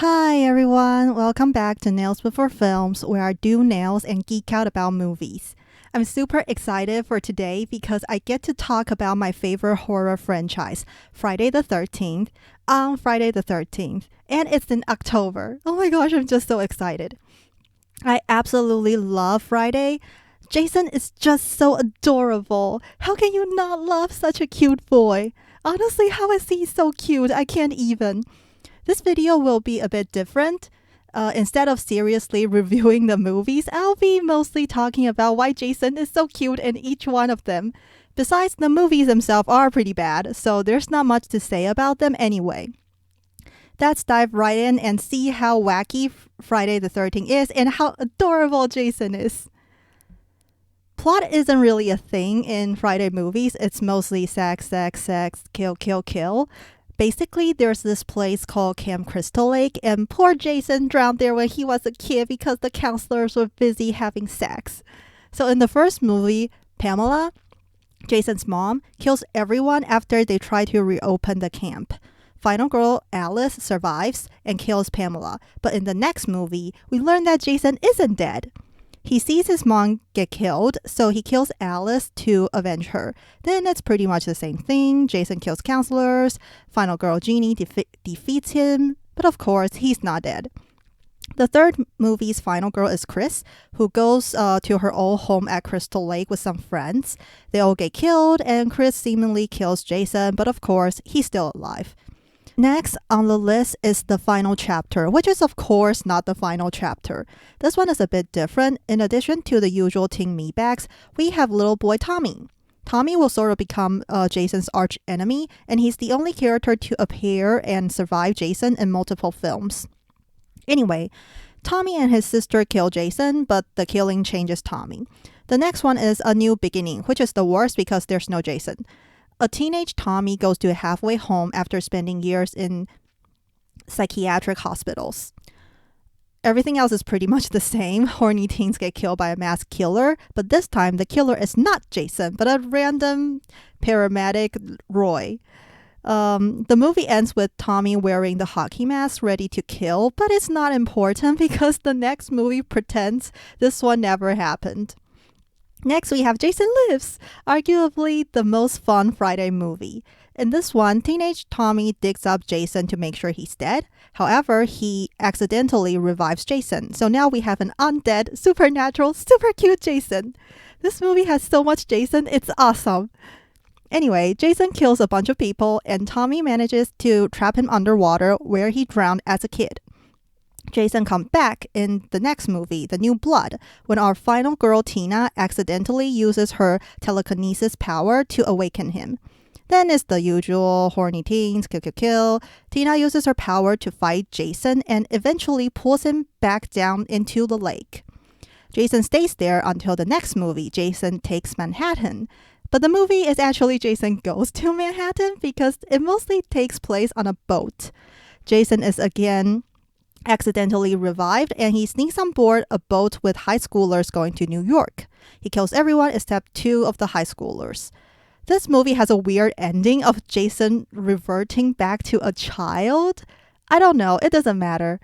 Hi everyone, welcome back to Nails Before Films, where I do nails and geek out about movies. I'm super excited for today because I get to talk about my favorite horror franchise, Friday the 13th, on Friday the 13th, and it's in October. Oh my gosh, I'm just so excited. I absolutely love Friday. Jason is just so adorable. How can you not love such a cute boy? Honestly, how is he so cute? I can't even. This video will be a bit different. Instead of seriously reviewing the movies, I'll be mostly talking about why Jason is so cute in each one of them. Besides, the movies themselves are pretty bad, so there's not much to say about them anyway. Let's dive right in and see how wacky Friday the 13th is and how adorable Jason is. Plot isn't really a thing in Friday movies. It's mostly sex, sex, sex, kill, kill, kill. Basically, there's this place called Camp Crystal Lake, and poor Jason drowned there when he was a kid because the counselors were busy having sex. So in the first movie, Pamela, Jason's mom, kills everyone after they try to reopen the camp. Final girl Alice survives and kills Pamela, but in the next movie, we learn that Jason isn't dead. He sees his mom get killed, so he kills Alice to avenge her. Then it's pretty much the same thing. Jason kills counselors. Final girl Jeannie defeats him. But of course, he's not dead. The third movie's final girl is Chris, who goes to her old home at Crystal Lake with some friends. They all get killed, and Chris seemingly kills Jason, but of course, he's still alive. Next on the list is the final chapter, which is of course not the final chapter. This one is a bit different. In addition to the usual teen meatbags, we have little boy Tommy. Tommy will sort of become Jason's arch enemy, and he's the only character to appear and survive Jason in multiple films. Anyway, Tommy and his sister kill Jason, but the killing changes Tommy. The next one is A New Beginning, which is the worst because there's no Jason. A teenage Tommy goes to a halfway home after spending years in psychiatric hospitals. Everything else is pretty much the same. Horny teens get killed by a mass killer, but this time the killer is not Jason, but a random paramedic, Roy. The movie ends with Tommy wearing the hockey mask ready to kill, but it's not important because the next movie pretends this one never happened. Next, we have Jason Lives, arguably the most fun Friday movie. In this one, teenage Tommy digs up Jason to make sure he's dead. However, he accidentally revives Jason. So now we have an undead, supernatural, super cute Jason. This movie has so much Jason, it's awesome. Anyway, Jason kills a bunch of people, and Tommy manages to trap him underwater where he drowned as a kid. Jason comes back in the next movie, The New Blood, when our final girl Tina accidentally uses her telekinesis power to awaken him. Then it's the usual horny teens, kill, kill, kill. Tina uses her power to fight Jason and eventually pulls him back down into the lake. Jason stays there until the next movie, Jason Takes Manhattan. But the movie is actually Jason Goes to Manhattan because it mostly takes place on a boat. Jason is again accidentally revived, and he sneaks on board a boat with high schoolers going to New York. He kills everyone except 2 of the high schoolers. This movie has a weird ending of Jason reverting back to a child. I don't know, it doesn't matter.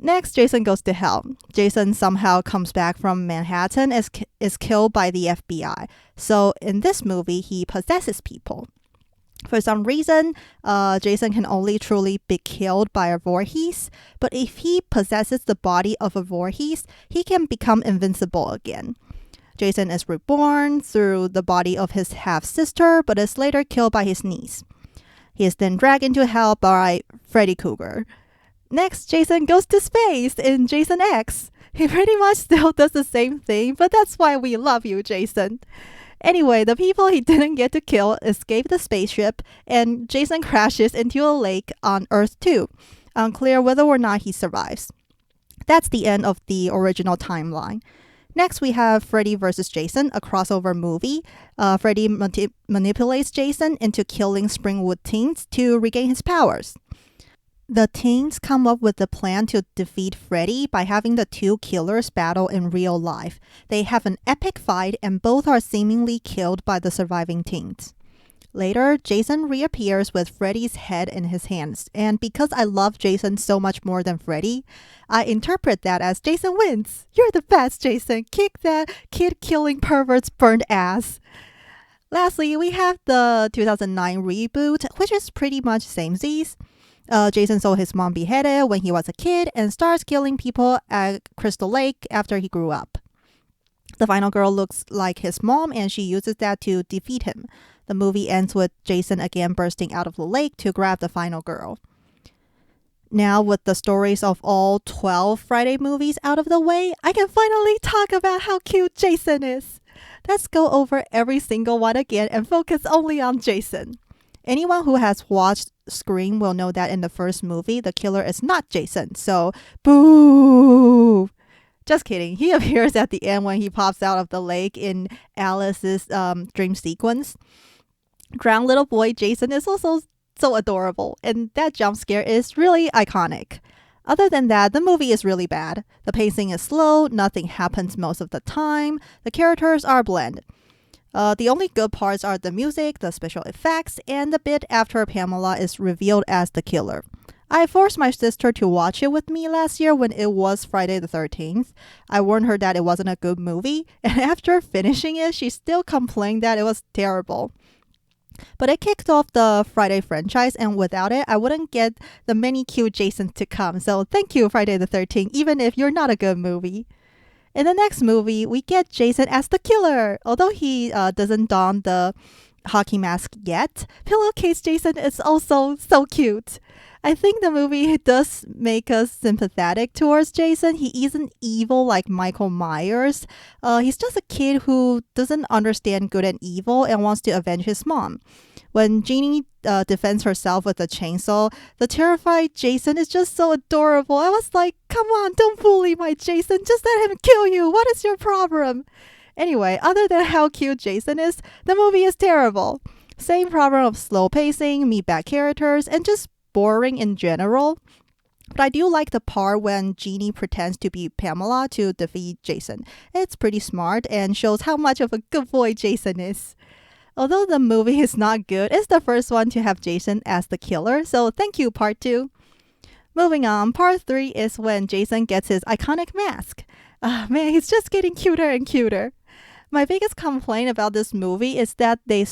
Next, Jason goes to hell. Jason somehow comes back from Manhattan and is killed by the FBI. So in this movie, he possesses people. For some reason, Jason can only truly be killed by a Voorhees, but if he possesses the body of a Voorhees, he can become invincible again. Jason is reborn through the body of his half-sister, but is later killed by his niece. He is then dragged into hell by Freddy Krueger. Next, Jason goes to space in Jason X. He pretty much still does the same thing, but that's why we love you, Jason. Anyway, the people he didn't get to kill escape the spaceship, and Jason crashes into a lake on Earth 2. Unclear whether or not he survives. That's the end of the original timeline. Next, we have Freddy vs. Jason, a crossover movie. Freddy manipulates Jason into killing Springwood teens to regain his powers. The teens come up with a plan to defeat Freddy by having the 2 killers battle in real life. They have an epic fight and both are seemingly killed by the surviving teens. Later, Jason reappears with Freddy's head in his hands, and because I love Jason so much more than Freddy, I interpret that as Jason wins. You're the best, Jason. Kick that kid-killing pervert's burnt ass. Lastly, we have the 2009 reboot, which is pretty much samesies. Jason saw his mom beheaded when he was a kid and starts killing people at Crystal Lake after he grew up. The final girl looks like his mom and she uses that to defeat him. The movie ends with Jason again bursting out of the lake to grab the final girl. Now, with the stories of all 12 Friday movies out of the way, I can finally talk about how cute Jason is. Let's go over every single one again and focus only on Jason. Anyone who has watched Scream will know that in the first movie, the killer is not Jason. So, boo! Just kidding. He appears at the end when he pops out of the lake in Alice's dream sequence. Drowned little boy Jason is also so adorable, and that jump scare is really iconic. Other than that, the movie is really bad. The pacing is slow, nothing happens most of the time, the characters are bland. The only good parts are the music, the special effects, and the bit after Pamela is revealed as the killer. I forced my sister to watch it with me last year when it was Friday the 13th. I warned her that it wasn't a good movie, and after finishing it, she still complained that it was terrible. But it kicked off the Friday franchise, and without it, I wouldn't get the many cute Jasons to come. So thank you, Friday the 13th, even if you're not a good movie. In the next movie, we get Jason as the killer. Although he doesn't don the hockey mask yet, pillowcase Jason is also so cute. I think the movie does make us sympathetic towards Jason. He isn't evil like Michael Myers. He's just a kid who doesn't understand good and evil and wants to avenge his mom. When Jeannie defends herself with a chainsaw, the terrified Jason is just so adorable. I was like, come on, don't bully my Jason. Just let him kill you. What is your problem? Anyway, other than how cute Jason is, the movie is terrible. Same problem of slow pacing, meatbag characters, and just boring in general. But I do like the part when Jeannie pretends to be Pamela to defeat Jason. It's pretty smart and shows how much of a good boy Jason is. Although the movie is not good, it's the first one to have Jason as the killer, so thank you, part 2. Moving on, part 3 is when Jason gets his iconic mask. Man, he's just getting cuter and cuter. My biggest complaint about this movie is that they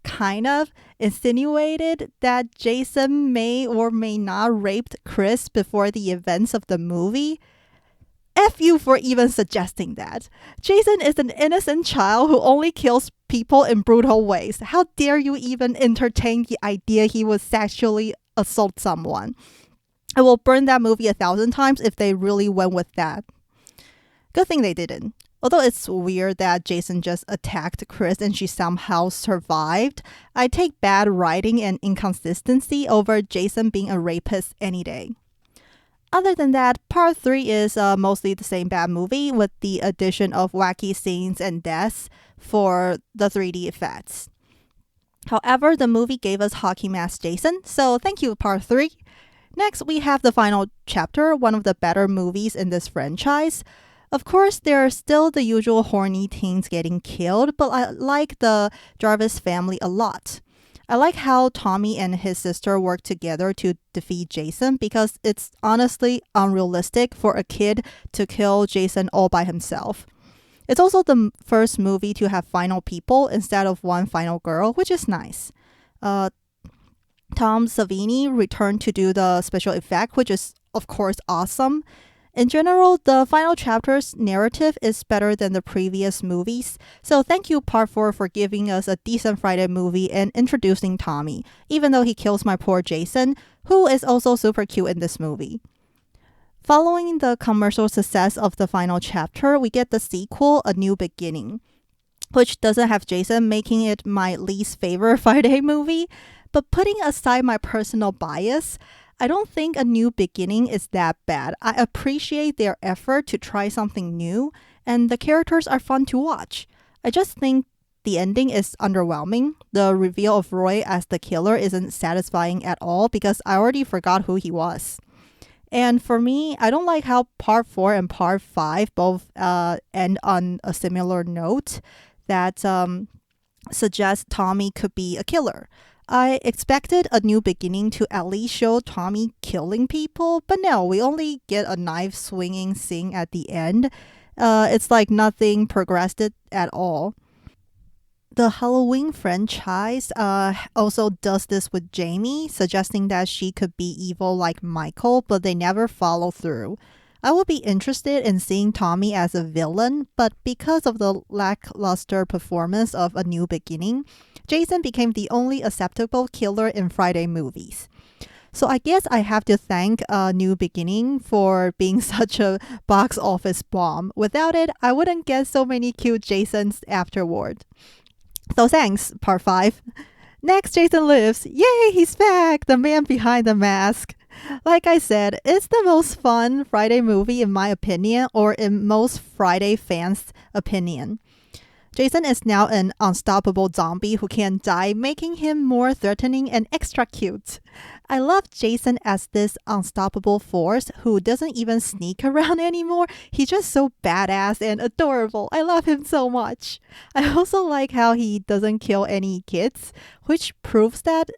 kind of insinuated that Jason may or may not raped Chris before the events of the movie. F you for even suggesting that. Jason is an innocent child who only kills people in brutal ways. How dare you even entertain the idea he would sexually assault someone? I will burn that movie 1,000 times if they really went with that. Good thing they didn't. Although it's weird that Jason just attacked Chris and she somehow survived, I take bad writing and inconsistency over Jason being a rapist any day. Other than that, part 3 is mostly the same bad movie with the addition of wacky scenes and deaths for the 3D effects. However, the movie gave us Hockey Mask Jason, so thank you, part 3. Next, we have the final chapter, one of the better movies in this franchise. Of course, there are still the usual horny teens getting killed, but I like the Jarvis family a lot. I like how Tommy and his sister work together to defeat Jason because it's honestly unrealistic for a kid to kill Jason all by himself. It's also the first movie to have final people instead of one final girl, which is nice. Tom Savini returned to do the special effect, which is of course awesome. In general, the final chapter's narrative is better than the previous movies, so thank you Part 4 for giving us a decent Friday movie and introducing Tommy, even though he kills my poor Jason, who is also super cute in this movie. Following the commercial success of the final chapter, we get the sequel, A New Beginning, which doesn't have Jason, making it my least favorite Friday movie, but putting aside my personal bias, I don't think A New Beginning is that bad. I appreciate their effort to try something new, and the characters are fun to watch. I just think the ending is underwhelming. The reveal of Roy as the killer isn't satisfying at all because I already forgot who he was. And for me, I don't like how Part 4 and Part 5 both end on a similar note, that suggests Tommy could be a killer. I expected a new beginning to at least show Tommy killing people, but no, we only get a knife swinging scene at the end. It's like nothing progressed at all. The Halloween franchise also does this with Jamie, suggesting that she could be evil like Michael, but they never follow through. I would be interested in seeing Tommy as a villain, but because of the lackluster performance of A New Beginning, Jason became the only acceptable killer in Friday movies. So I guess I have to thank New Beginning for being such a box office bomb. Without it, I wouldn't get so many cute Jasons afterward. So thanks, part 5. Next, Jason Lives. Yay, he's back! The man behind the mask. Like I said, it's the most fun Friday movie in my opinion, or in most Friday fans' opinion. Jason is now an unstoppable zombie who can't die, making him more threatening and extra cute. I love Jason as this unstoppable force who doesn't even sneak around anymore. He's just so badass and adorable. I love him so much. I also like how he doesn't kill any kids, which proves that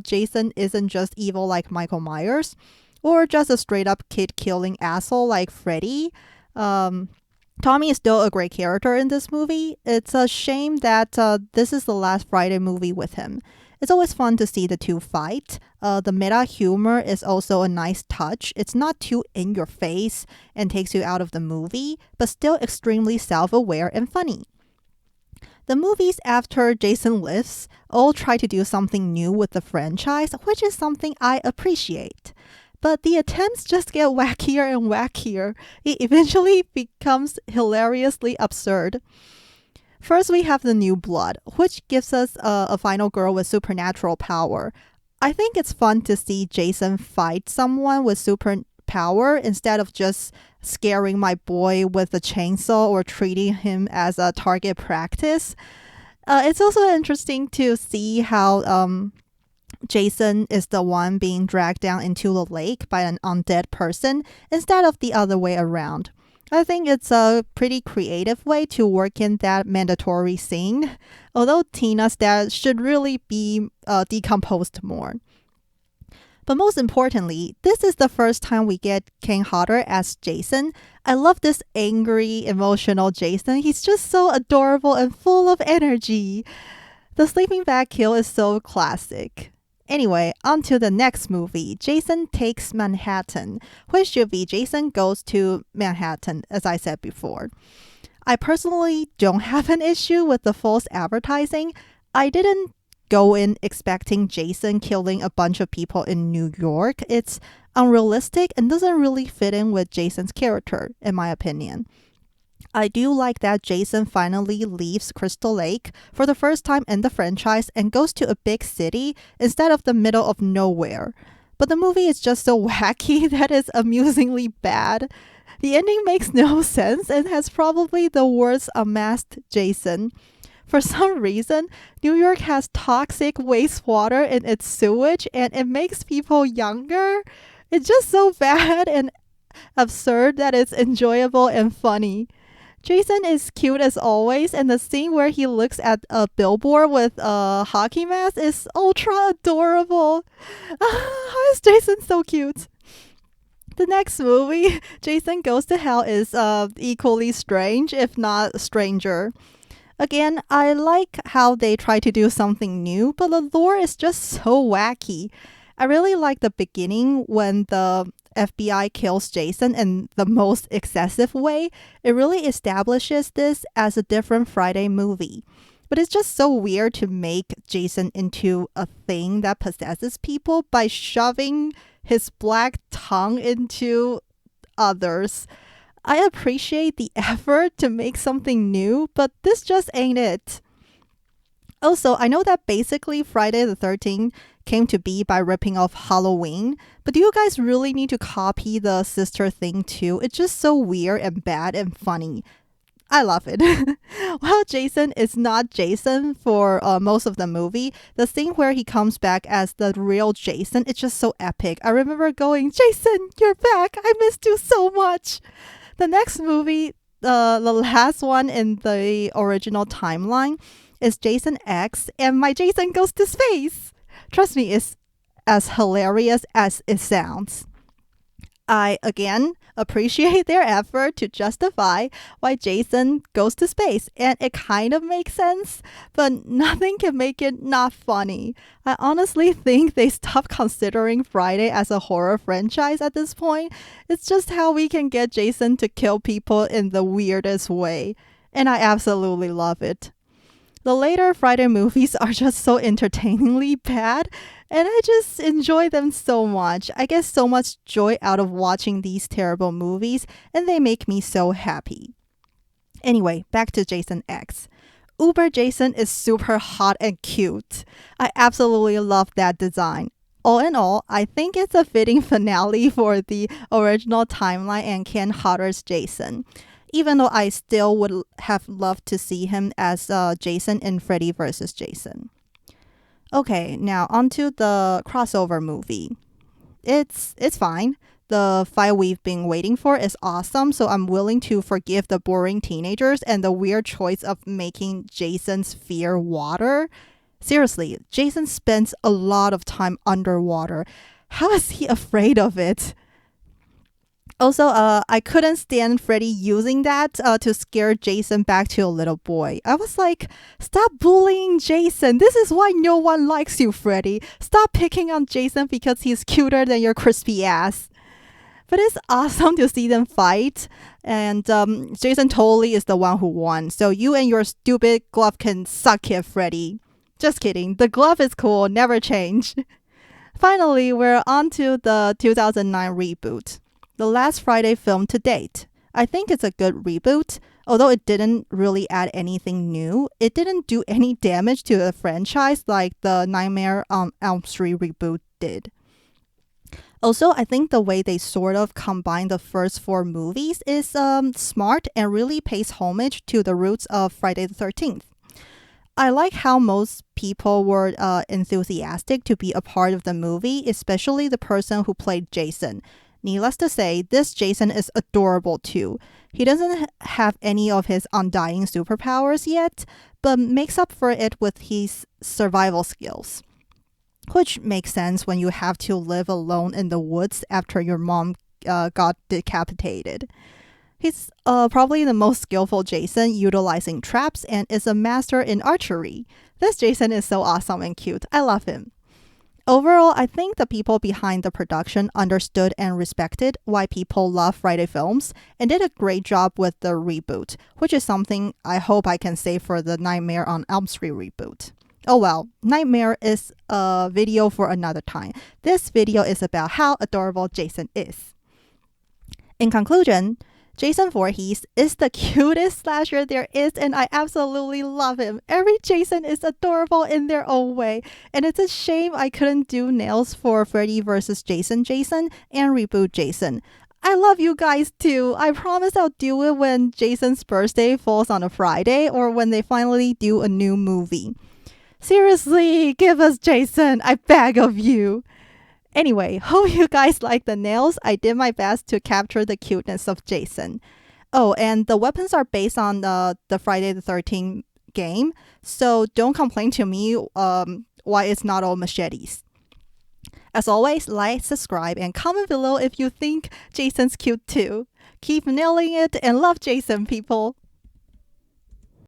Jason isn't just evil like Michael Myers, or just a straight up kid killing asshole like Freddy. Tommy is still a great character in this movie. It's a shame that this is the last Friday movie with him. It's always fun to see the two fight. The meta humor is also a nice touch. It's not too in your face and takes you out of the movie, but still extremely self aware and funny. The movies after Jason Lives all try to do something new with the franchise, which is something I appreciate. But the attempts just get wackier and wackier. It eventually becomes hilariously absurd. First, we have the New Blood, which gives us a final girl with supernatural power. I think it's fun to see Jason fight someone with superpower instead of just scaring my boy with a chainsaw or treating him as a target practice. It's also interesting to see how Jason is the one being dragged down into the lake by an undead person instead of the other way around. I think it's a pretty creative way to work in that mandatory scene, although Tina's dad should really be decomposed more. But most importantly, this is the first time we get Kane Hodder as Jason. I love this angry, emotional Jason. He's just so adorable and full of energy. The sleeping bag kill is so classic. Anyway, on to the next movie, Jason Takes Manhattan, which should be Jason Goes to Manhattan, as I said before. I personally don't have an issue with the false advertising. I didn't go in expecting Jason killing a bunch of people in New York. It's unrealistic and doesn't really fit in with Jason's character, in my opinion. I do like that Jason finally leaves Crystal Lake for the first time in the franchise and goes to a big city instead of the middle of nowhere. But the movie is just so wacky that it's amusingly bad. The ending makes no sense and has probably the worst unmasked Jason. For some reason, New York has toxic wastewater in its sewage and it makes people younger. It's just so bad and absurd that it's enjoyable and funny. Jason is cute as always, and the scene where he looks at a billboard with a hockey mask is ultra adorable. How is Jason so cute? The next movie, Jason Goes to Hell, is equally strange, if not stranger. Again, I like how they try to do something new, but the lore is just so wacky. I really like the beginning when the FBI kills Jason in the most excessive way. It really establishes this as a different Friday movie. But it's just so weird to make Jason into a thing that possesses people by shoving his black tongue into others. I appreciate the effort to make something new, but this just ain't it. Also, I know that basically Friday the 13th came to be by ripping off Halloween, but do you guys really need to copy the sister thing too? It's just so weird and bad and funny. I love it. While Jason is not Jason for most of the movie, the scene where he comes back as the real Jason, it's just so epic. I remember going, Jason, you're back. I missed you so much. The next movie, the last one in the original timeline, is Jason X, and my Jason goes to space. Trust me, it's as hilarious as it sounds. I again appreciate their effort to justify why Jason goes to space, and it kind of makes sense, but nothing can make it not funny. I honestly think they stopped considering Friday as a horror franchise at this point. It's just how we can get Jason to kill people in the weirdest way, and I absolutely love it. The later Friday movies are just so entertainingly bad, and I just enjoy them so much. I get so much joy out of watching these terrible movies, and they make me so happy. Anyway, back to Jason X. Uber Jason is super hot and cute. I absolutely love that design. All in all, I think it's a fitting finale for the original timeline and Ken Hodder's Jason, even though I still would have loved to see him as Jason in Freddy vs. Jason. Okay, now onto the crossover movie. It's fine. The fight we've been waiting for is awesome, so I'm willing to forgive the boring teenagers and the weird choice of making Jason's fear water. Seriously, Jason spends a lot of time underwater. How is he afraid of it? Also, I couldn't stand Freddy using that to scare Jason back to a little boy. I was like, stop bullying Jason. This is why no one likes you, Freddy. Stop picking on Jason because he's cuter than your crispy ass. But it's awesome to see them fight. And Jason totally is the one who won. So you and your stupid glove can suck it, Freddy. Just kidding. The glove is cool. Never change. Finally, we're on to the 2009 reboot. The last Friday film to date. I think it's a good reboot. Although it didn't really add anything new, it didn't do any damage to the franchise like the Nightmare on Elm Street reboot did. Also, I think the way they sort of combine the first four movies is smart and really pays homage to the roots of Friday the 13th. I like how most people were enthusiastic to be a part of the movie, especially the person who played Jason. Needless to say, this Jason is adorable too. He doesn't have any of his undying superpowers yet, but makes up for it with his survival skills. Which makes sense when you have to live alone in the woods after your mom got decapitated. He's probably the most skillful Jason, utilizing traps, and is a master in archery. This Jason is so awesome and cute. I love him. Overall, I think the people behind the production understood and respected why people love Friday films and did a great job with the reboot, which is something I hope I can say for the Nightmare on Elm Street reboot. Oh well, Nightmare is a video for another time. This video is about how adorable Jason is. In conclusion, Jason Voorhees is the cutest slasher there is, and I absolutely love him. Every Jason is adorable in their own way, and it's a shame I couldn't do nails for Freddy vs. Jason and reboot Jason. I love you guys too. I promise I'll do it when Jason's birthday falls on a Friday or when they finally do a new movie. Seriously, give us Jason. I beg of you. Anyway, hope you guys like the nails. I did my best to capture the cuteness of Jason. Oh, and the weapons are based on the Friday the 13th game, so don't complain to me why it's not all machetes. As always, like, subscribe, and comment below if you think Jason's cute too. Keep nailing it and love Jason, people.